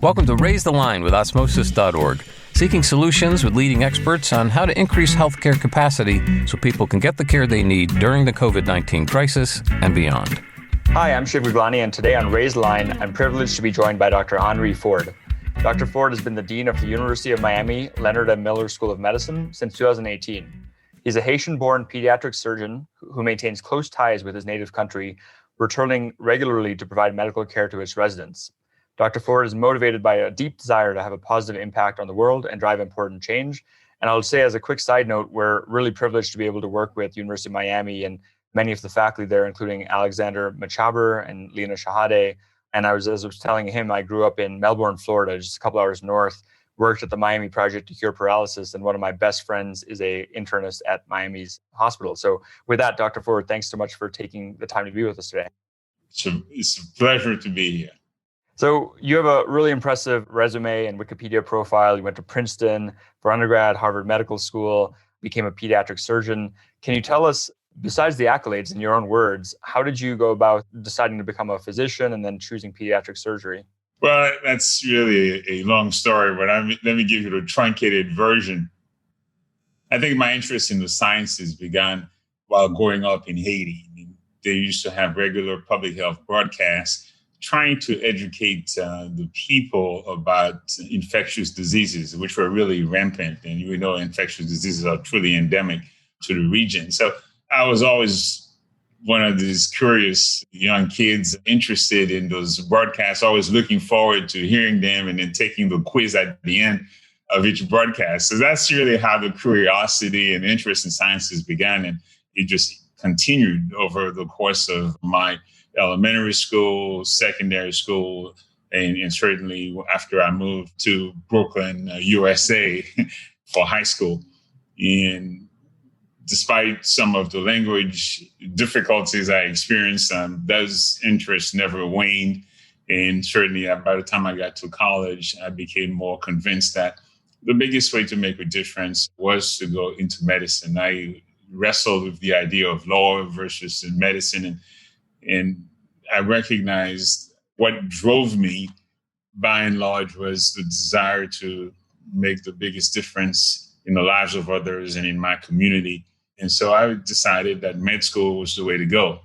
Welcome to Raise the Line with Osmosis.org, seeking solutions with leading experts on how to increase healthcare capacity so people can get the care they need during the COVID-19 crisis and beyond. Hi, I'm Shiv Guglani, and today on Raise the Line, I'm privileged to be joined by Dr. Henri Ford. Dr. Ford has been the Dean of the University of Miami Leonard and Miller School of Medicine since 2018. He's a Haitian-born pediatric surgeon who maintains close ties with his native country, returning regularly to provide medical care to its residents. Dr. Ford is motivated by a deep desire to have a positive impact on the world and drive important change. And I'll say as a quick side note, we're really privileged to be able to work with University of Miami and many of the faculty there, including Alexander Machaber and Lena Shahade. And as I was telling him, I grew up in Melbourne, Florida, just a couple hours north, worked at the Miami Project to Cure Paralysis. And one of my best friends is an internist at Miami's hospital. So with that, Dr. Ford, thanks so much for taking the time to be with us today. It's a pleasure to be here. So you have a really impressive resume and Wikipedia profile. You went to Princeton for undergrad, Harvard Medical School, became a pediatric surgeon. Can you tell us, besides the accolades in your own words, how did you go about deciding to become a physician and then choosing pediatric surgery? Well, that's really a long story, but let me give you the truncated version. I think my interest in the sciences began while growing up in Haiti. They used to have regular public health broadcasts trying to educate the people about infectious diseases, which were really rampant. And you know, infectious diseases are truly endemic to the region. So I was always one of these curious young kids interested in those broadcasts, always looking forward to hearing them and then taking the quiz at the end of each broadcast. So that's really how the curiosity and interest in sciences began. And it just continued over the course of my elementary school, secondary school, and certainly after I moved to Brooklyn, USA for high school. And despite some of the language difficulties I experienced, those interests never waned. And certainly by the time I got to college, I became more convinced that the biggest way to make a difference was to go into medicine. I wrestled with the idea of law versus medicine, and I recognized what drove me, by and large, was the desire to make the biggest difference in the lives of others and in my community. And so I decided that med school was the way to go.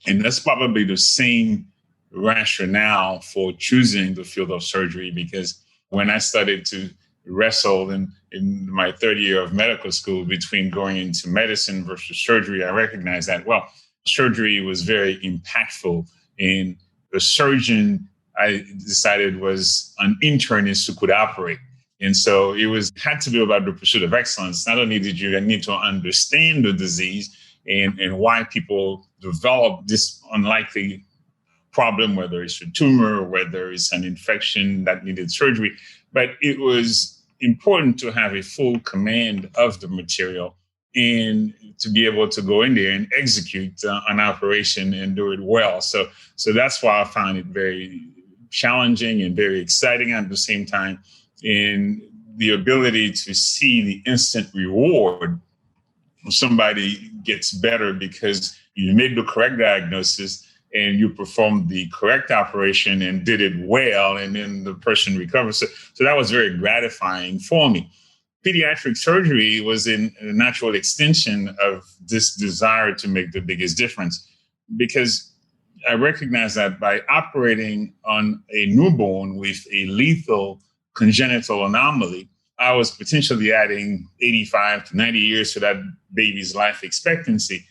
And that's probably the same rationale for choosing the field of surgery, because when I started to wrestle in my third year of medical school between going into medicine versus surgery, I recognized that, well, surgery was very impactful. And the surgeon, I decided, was an internist who could operate. And so it had to be about the pursuit of excellence. Not only did you need to understand the disease and why people develop this unlikely problem, whether it's a tumor, or whether it's an infection that needed surgery, but it was important to have a full command of the material and to be able to go in there and execute an operation and do it well. So that's why I found it very challenging and very exciting at the same time. And the ability to see the instant reward when somebody gets better because you made the correct diagnosis and you performed the correct operation and did it well, and then the person recovers. So that was very gratifying for me. Pediatric surgery was in a natural extension of this desire to make the biggest difference, because I recognize that by operating on a newborn with a lethal congenital anomaly, I was potentially adding 85 to 90 years to that baby's life expectancy,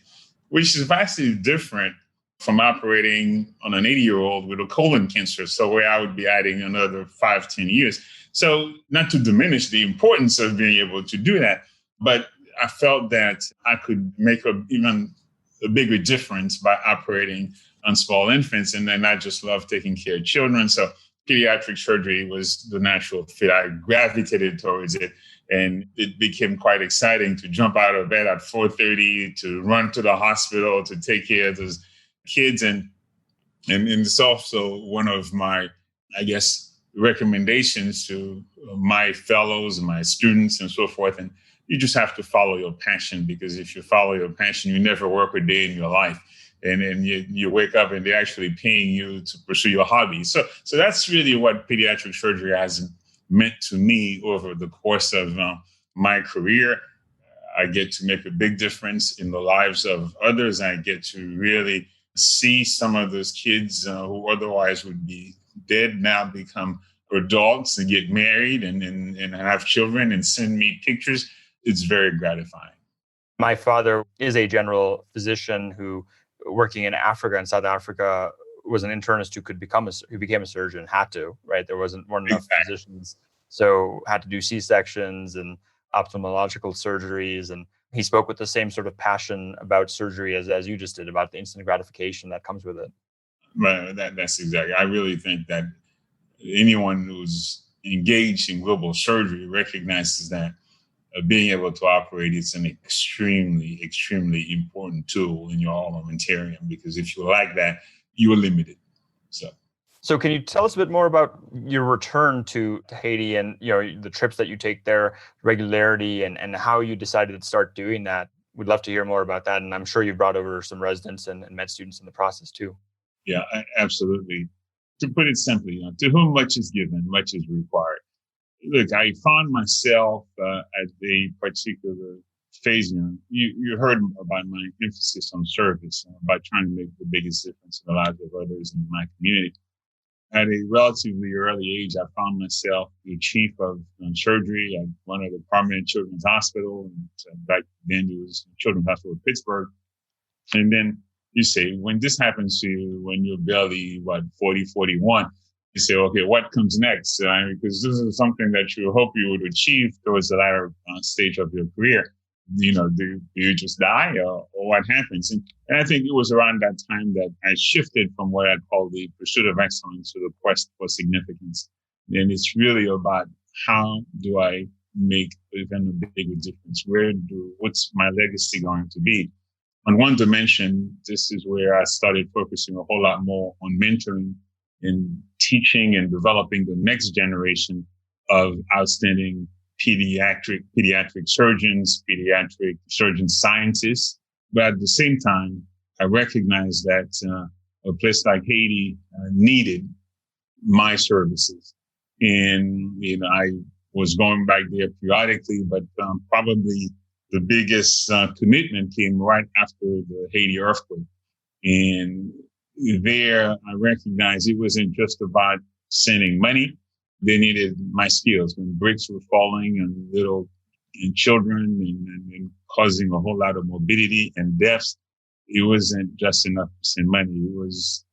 which is vastly different from operating on an 80-year-old with a colon cancer. So where I would be adding another 5, 10 years. So not to diminish the importance of being able to do that, but I felt that I could make even a bigger difference by operating on small infants. And then I just love taking care of children. So pediatric surgery was the natural fit. I gravitated towards it, and it became quite exciting to jump out of bed at 4:30, to run to the hospital, to take care of those kids. And it's also one of my, I guess, recommendations to my fellows, my students, and so forth. And you just have to follow your passion, because if you follow your passion, you never work a day in your life. and then you wake up and they're actually paying you to pursue your hobby. So that's really what pediatric surgery has meant to me over the course of my career. I get to make a big difference in the lives of others. I get to really see some of those kids who otherwise would be dead now become adults and get married and have children and send me pictures. It's very gratifying. My father is a general physician who, working in Africa and South Africa, was an internist who became a surgeon, had to, right? There weren't enough physicians, so had to do C-sections and ophthalmological surgeries. And he spoke with the same sort of passion about surgery as you just did, about the instant gratification that comes with it. Right, that's exactly. I really think that anyone who's engaged in global surgery recognizes that being able to operate is an extremely, extremely important tool in your armamentarium, because if you lack that, you are limited. So can you tell us a bit more about your return to Haiti and the trips that you take there, regularity, and how you decided to start doing that? We'd love to hear more about that. And I'm sure you've brought over some residents and med students in the process too. Yeah, absolutely. To put it simply, to whom much is given, much is required. Look, I found myself at a particular phase. You heard about my emphasis on service, about trying to make the biggest difference in the lives of others in my community. At a relatively early age, I found myself the chief of surgery at one of the prominent children's hospitals. Back then, it was Children's Hospital of Pittsburgh. And then you say, when this happens to you, when you're barely, 40, 41, you say, okay, what comes next? Because this is something that you hope you would achieve towards the latter stage of your career. Do you just die or what happens? And I think it was around that time that I shifted from what I call the pursuit of excellence to the quest for significance. And it's really about how do I make even a bigger difference? What's my legacy going to be? On one dimension, this is where I started focusing a whole lot more on mentoring and teaching and developing the next generation of outstanding pediatric surgeons, pediatric surgeon scientists. But at the same time, I recognized that a place like Haiti needed my services. And, I was going back there periodically, but probably the biggest commitment came right after the Haiti earthquake. And there, I recognized it wasn't just about sending money. They needed my skills when bricks were falling and children and causing a whole lot of morbidity and deaths. It wasn't just enough to send money. It was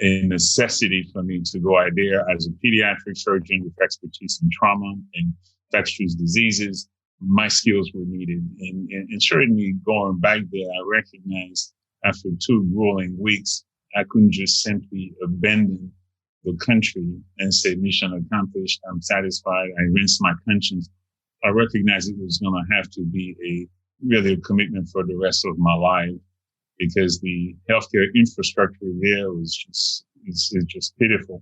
a necessity for me to go out there as a pediatric surgeon with expertise in trauma and infectious diseases. My skills were needed. And certainly going back there, I recognized after 2 grueling weeks, I couldn't just simply abandon the country and say, mission accomplished, I'm satisfied, I rinsed my conscience. I recognized it was going to have to be really a commitment for the rest of my life, because the healthcare infrastructure there was just pitiful.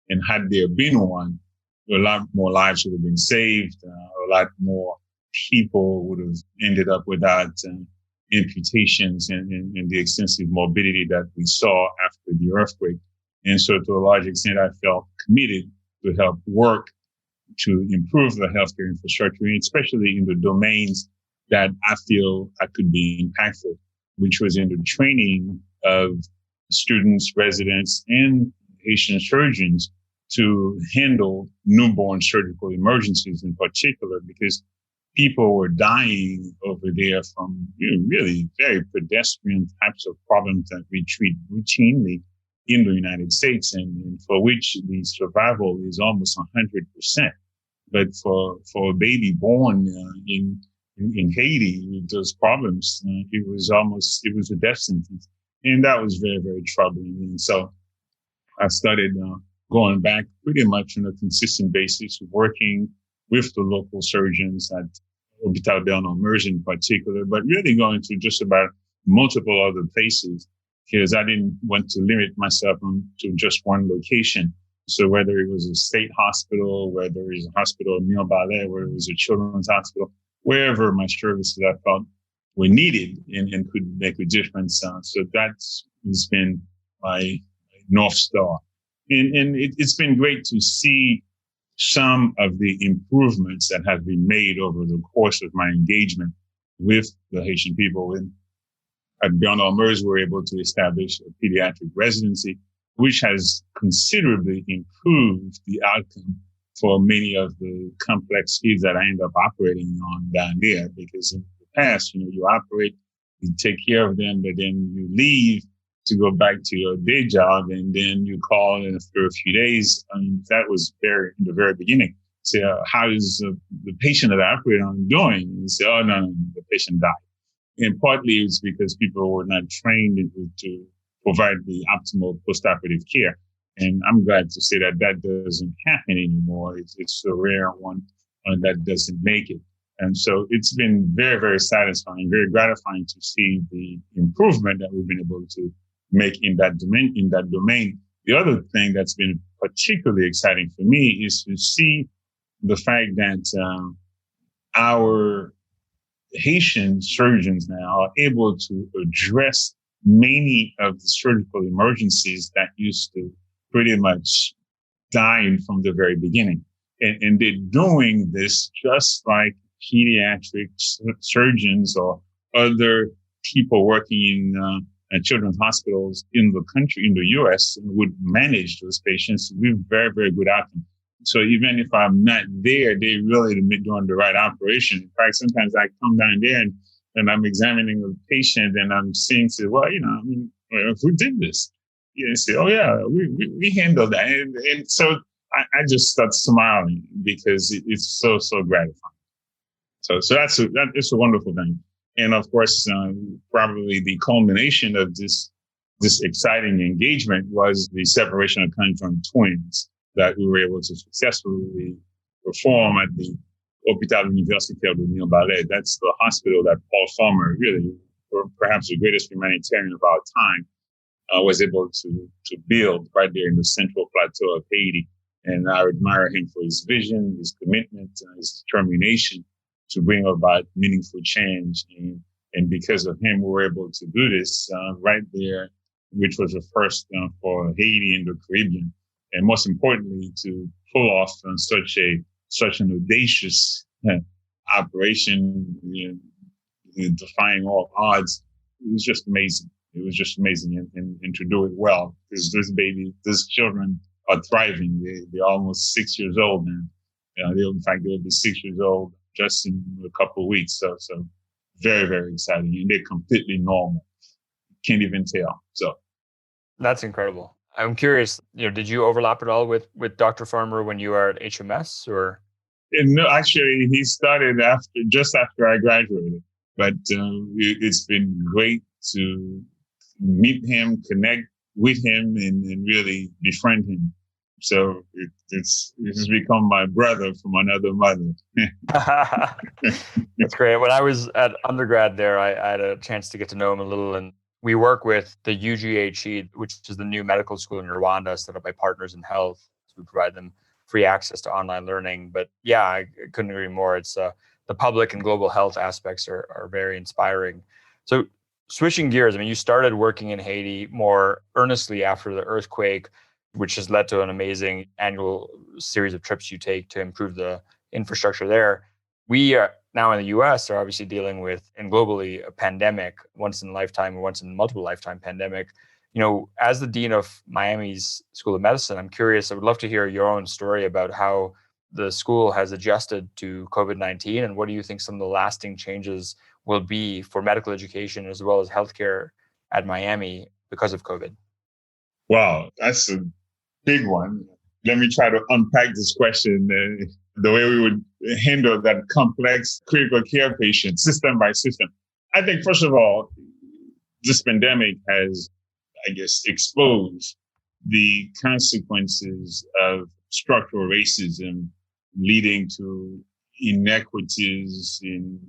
And had there been one, a lot more lives would have been saved. A lot more people would have ended up without amputations and the extensive morbidity that we saw after the earthquake. And so to a large extent, I felt committed to help work to improve the healthcare infrastructure, especially in the domains that I feel I could be impactful, which was in the training of students, residents, and Haitian surgeons to handle newborn surgical emergencies in particular, because people were dying over there from really very pedestrian types of problems that we treat routinely in the United States, and for which the survival is almost 100%. But for a baby born in Haiti with those problems, it was a death sentence. And that was very, very troubling. And so I started going back pretty much on a consistent basis, working with the local surgeons at Hôpital Bernard-Merge in particular, but really going to just about multiple other places, because I didn't want to limit myself to just one location. So whether it was a state hospital, whether it was a hospital near Ballet, whether it was a children's hospital, wherever my services I felt were needed and could make a difference. So that's has been my North Star. And it's been great to see some of the improvements that have been made over the course of my engagement with the Haitian people. And at Bernard-Merz, we were able to establish a pediatric residency, which has considerably improved the outcome for many of the complex kids that I end up operating on down there. Because in the past, you operate, you take care of them, but then you leave to go back to your day job, and then you call in after a few days. That was in the very beginning. Say, how is the patient that I operate on doing? And say, oh, no, the patient died. And partly it's because people were not trained to provide the optimal postoperative care. And I'm glad to say that doesn't happen anymore. It's a rare one that doesn't make it. And so it's been very, very satisfying, very gratifying to see the improvement that we've been able to make in that domain. The other thing that's been particularly exciting for me is to see the fact that our Haitian surgeons now are able to address many of the surgical emergencies that used to pretty much die from the very beginning. And they're doing this just like pediatric surgeons or other people working in children's hospitals in the country, in the U.S., would manage those patients with very, very good outcome. So even if I'm not there, they really doing the right operation. In fact, sometimes I come down there and I'm examining a patient and I'm saying, well, who did this? You say, oh yeah, we handled that. And so I just start smiling because it's so gratifying. So that's a wonderful thing. And of course, probably the culmination of this exciting engagement was the separation of conjoined twins that we were able to successfully perform at the Hôpital Universitaire de Nil-Balais. That's the hospital that Paul Farmer, really, perhaps the greatest humanitarian of our time, was able to build right there in the central plateau of Haiti. And I admire him for his vision, his commitment, his determination to bring about meaningful change. And because of him, we were able to do this right there, which was a first for Haiti and the Caribbean. And most importantly, to pull off such an audacious operation, defying all odds. It was just amazing. It was just amazing, and to do it well, because these children are thriving. They're almost 6 years old now. They'll be 6 years old just in a couple of weeks. So very, very exciting, and they're completely normal. Can't even tell. So that's incredible. I'm curious, did you overlap at all with Dr. Farmer when you were at HMS, or? No, actually, he started just after I graduated. But it's been great to meet him, connect with him, and really befriend him. So it's become my brother from another mother. That's great. When I was at undergrad there, I had a chance to get to know him a little, and we work with the UGHE, which is the new medical school in Rwanda set up by Partners in Health. So we provide them free access to online learning. But yeah, I couldn't agree more. It's the public and global health aspects are very inspiring. So switching gears, you started working in Haiti more earnestly after the earthquake, which has led to an amazing annual series of trips you take to improve the infrastructure there. We now in the US are obviously dealing with, and globally, a pandemic, once in a lifetime or once in multiple lifetime pandemic. As the dean of Miami's School of Medicine, I'm curious, I would love to hear your own story about how the school has adjusted to COVID-19, and what do you think some of the lasting changes will be for medical education as well as healthcare at Miami because of COVID? Wow, that's a big one. Let me try to unpack this question the way we would handle that complex critical care patient system by system. I think, first of all, this pandemic has, exposed the consequences of structural racism leading to inequities in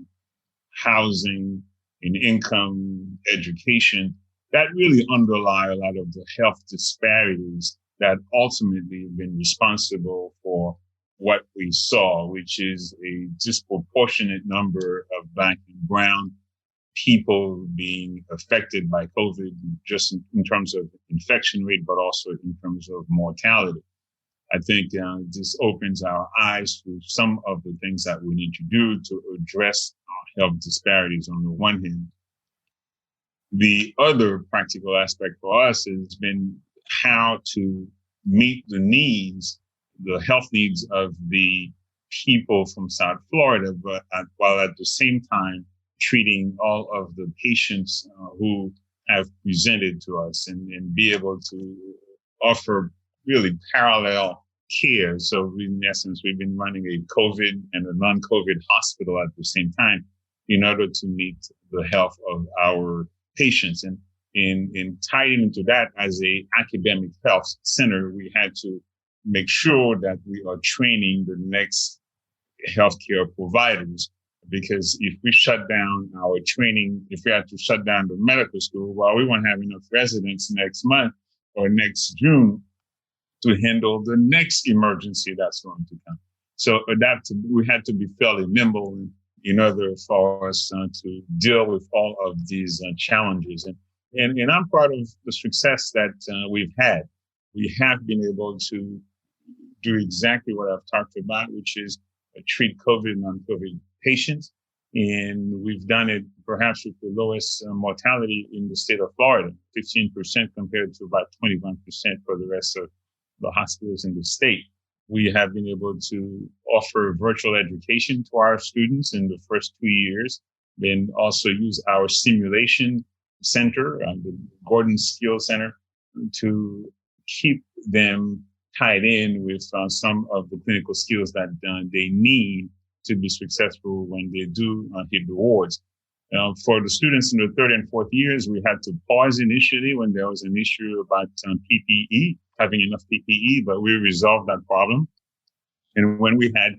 housing, in income, education, that really underlie a lot of the health disparities that ultimately have been responsible for what we saw, which is a disproportionate number of Black and Brown people being affected by COVID, just in terms of infection rate, but also in terms of mortality. I think this opens our eyes to some of the things that we need to do to address our health disparities on the one hand. The other practical aspect for us has been how to meet the needs, the health needs of the people from South Florida, but while at the same time treating all of the patients who have presented to us and be able to offer really parallel care. So in essence, we've been running a COVID and a non-COVID hospital at the same time in order to meet the health of our patients. And in tying into that as a academic health center, we had to make sure that we are training the next healthcare providers. Because if we shut down our training, if we had to shut down the medical school, well, we won't have enough residents next month or next June to handle the next emergency that's going to come. So we had to be fairly nimble in order for us to deal with all of these challenges. And I'm proud of the success that we've had. We have been able to do exactly what I've talked about, which is treat COVID and non-COVID patients. And we've done it perhaps with the lowest mortality in the state of Florida, 15% compared to about 21% for the rest of the hospitals in the state. We have been able to offer virtual education to our students in the first 2 years, then also use our simulation center, the Gordon Skills Center, to keep them tied in with some of the clinical skills that they need to be successful when they do hit the wards. For the students in the third and fourth years, we had to pause initially when there was an issue about PPE, having enough PPE, but we resolved that problem. And when we had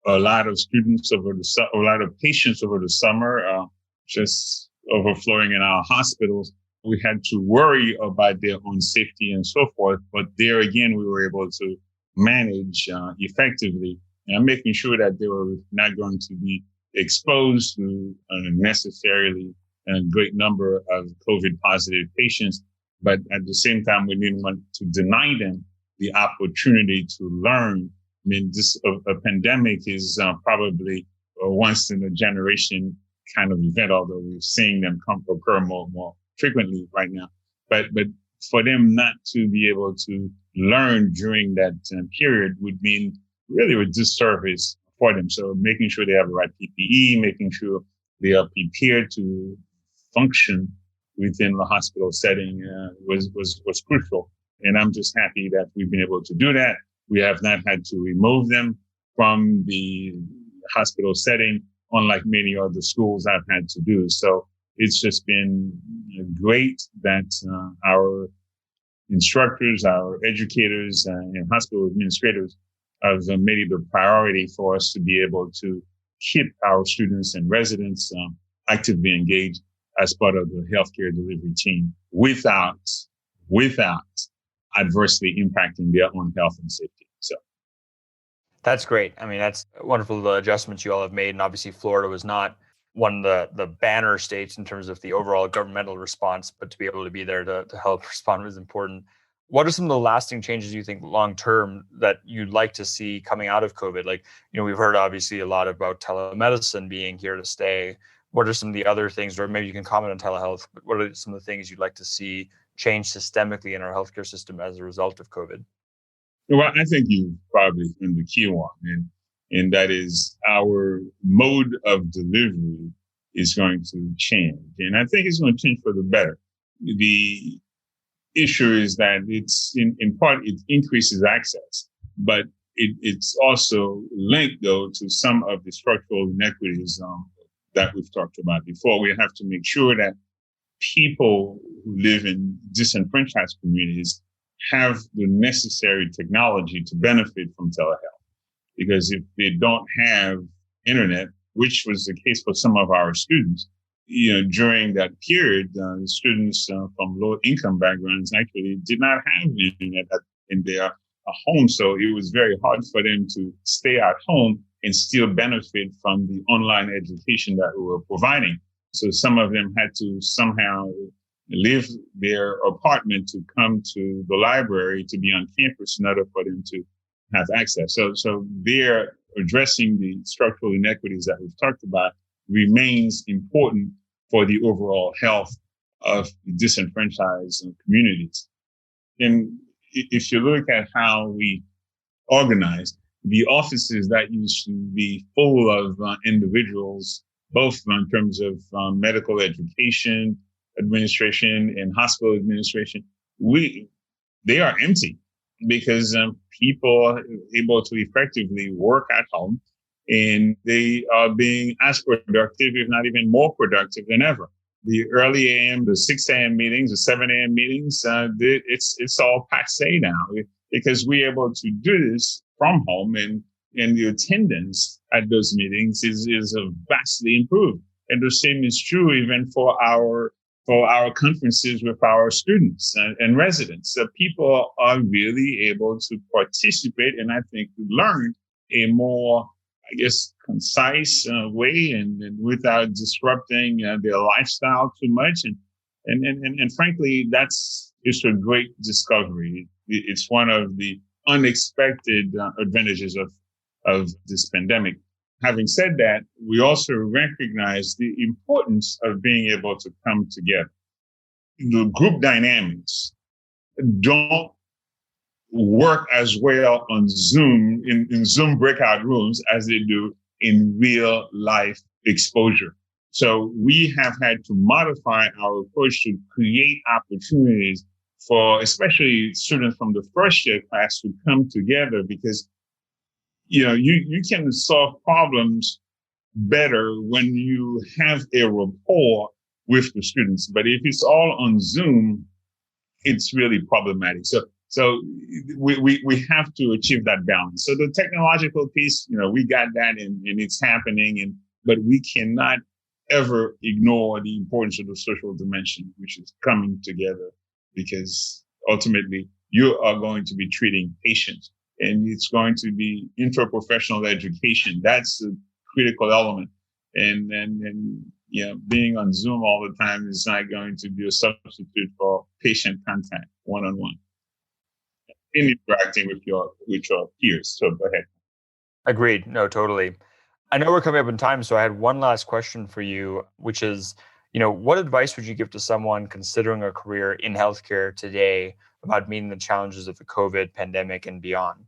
a lot of students a lot of patients over the summer, just overflowing in our hospitals, we had to worry about their own safety and so forth. But there again, we were able to manage effectively and making sure that they were not going to be exposed to necessarily a great number of COVID positive patients. But at the same time, we didn't want to deny them the opportunity to learn. I mean, a pandemic is probably a once in a generation kind of event, although we're seeing them occur more frequently right now. But for them not to be able to learn during that period would mean really a disservice for them. So making sure they have the right PPE, making sure they are prepared to function within the hospital setting was crucial. And I'm just happy that we've been able to do that. We have not had to remove them from the hospital setting, unlike many other schools I've had to do. So it's just been great that our instructors, our educators, and hospital administrators have made it a priority for us to be able to keep our students and residents actively engaged as part of the healthcare delivery team without adversely impacting their own health and safety. So that's great. I mean, that's wonderful, the adjustments you all have made. And obviously Florida was not one of the banner states in terms of the overall governmental response, but to be able to be there to help respond was important. What are some of the lasting changes you think long-term that you'd like to see coming out of COVID? Like, we've heard obviously a lot about telemedicine being here to stay. What are some of the other things, or maybe you can comment on telehealth, but what are some of the things you'd like to see change systemically in our healthcare system as a result of COVID? Well, I think you probably in the key one, and that is our mode of delivery is going to change. And I think it's going to change for the better. The issue is that it's in part, it increases access, but it's also linked though to some of the structural inequities that we've talked about before. We have to make sure that people who live in disenfranchised communities have the necessary technology to benefit from telehealth. Because if they don't have internet, which was the case for some of our students, during that period, students from low income backgrounds actually did not have internet in their home. So it was very hard for them to stay at home and still benefit from the online education that we were providing. So some of them had to somehow leave their apartment to come to the library to be on campus in order for them to have access. So they're addressing the structural inequities that we've talked about remains important for the overall health of disenfranchised communities. And if you look at how we organize, the offices that used to be full of individuals, both in terms of medical education, administration, and hospital administration, they are empty because people are able to effectively work at home, and they are being as productive, if not even more productive than ever. The early AM, the 6 a.m. meetings, the 7 a.m. meetings, it's all passé now because we're able to do this from home, and the attendance at those meetings is vastly improved. And the same is true even for our conferences with our students and residents. So people are really able to participate and I think learn a more, concise way and without disrupting their lifestyle too much. And frankly, that's just a great discovery. It's one of the unexpected advantages of this pandemic. Having said that, we also recognize the importance of being able to come together. The group dynamics don't work as well on Zoom, in Zoom breakout rooms as they do in real life exposure. So we have had to modify our approach to create opportunities for especially students from the first year class to come together because you can solve problems better when you have a rapport with the students. But if it's all on Zoom, it's really problematic. So we have to achieve that balance. So the technological piece, we got that and it's happening. But we cannot ever ignore the importance of the social dimension, which is coming together because ultimately you are going to be treating patients. And it's going to be interprofessional education. That's a critical element. And being on Zoom all the time is not going to be a substitute for patient contact one-on-one. Interacting with your peers. So go ahead. Agreed. No, totally. I know we're coming up in time, so I had one last question for you, which is, what advice would you give to someone considering a career in healthcare today about meeting the challenges of the COVID pandemic and beyond?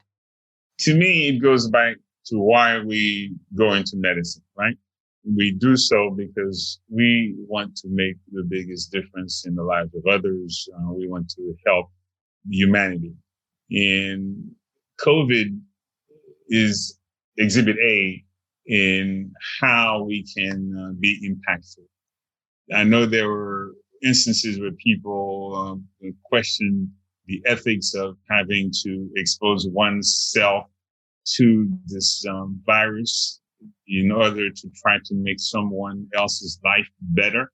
To me, it goes back to why we go into medicine, right? We do so because we want to make the biggest difference in the lives of others. We want to help humanity. And COVID is exhibit A in how we can be impactful. I know there were instances where people questioned the ethics of having to expose oneself to this virus in order to try to make someone else's life better.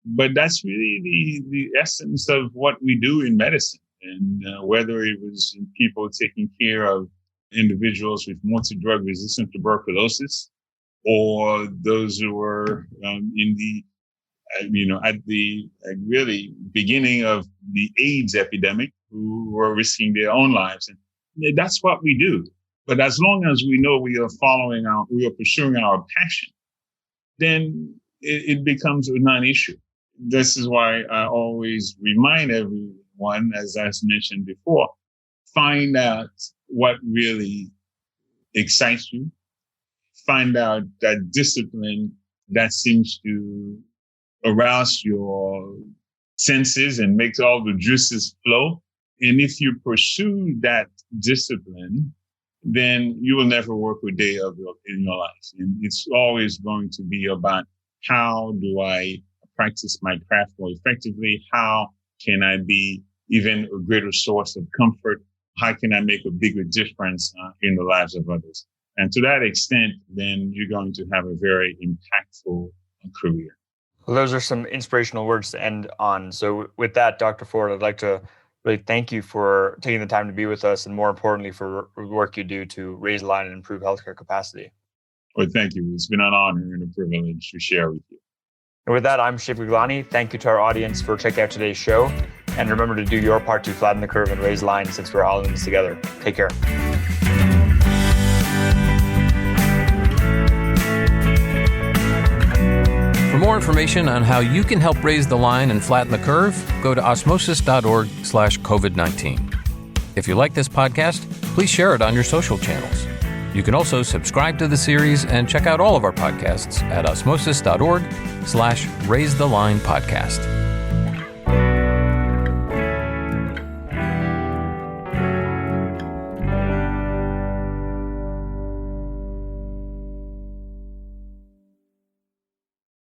But that's really the essence of what we do in medicine. And whether it was people taking care of individuals with multi-drug resistant tuberculosis or those who were in the at the really beginning of the AIDS epidemic, who were risking their own lives. And that's what we do. But as long as we know we are pursuing our passion, then it becomes a non-issue. This is why I always remind everyone, as I mentioned before, find out what really excites you. Find out that discipline that seems to arouse your senses and makes all the juices flow. And if you pursue that discipline, then you will never work a day in your life. And it's always going to be about how do I practice my craft more effectively? How can I be even a greater source of comfort? How can I make a bigger difference in the lives of others? And to that extent, then you're going to have a very impactful career. Well, those are some inspirational words to end on. So with that, Dr. Ford, I'd like to really thank you for taking the time to be with us and more importantly, for the work you do to raise the line and improve healthcare capacity. Well, thank you. It's been an honor and a privilege to share with you. And with that, I'm Shiv Guglani. Thank you to our audience for checking out today's show. And remember to do your part to flatten the curve and raise the line, since we're all in this together. Take care. For more information on how you can help raise the line and flatten the curve, go to osmosis.org/COVID-19. If you like this podcast, please share it on your social channels. You can also subscribe to the series and check out all of our podcasts at osmosis.org/raisethelinepodcast.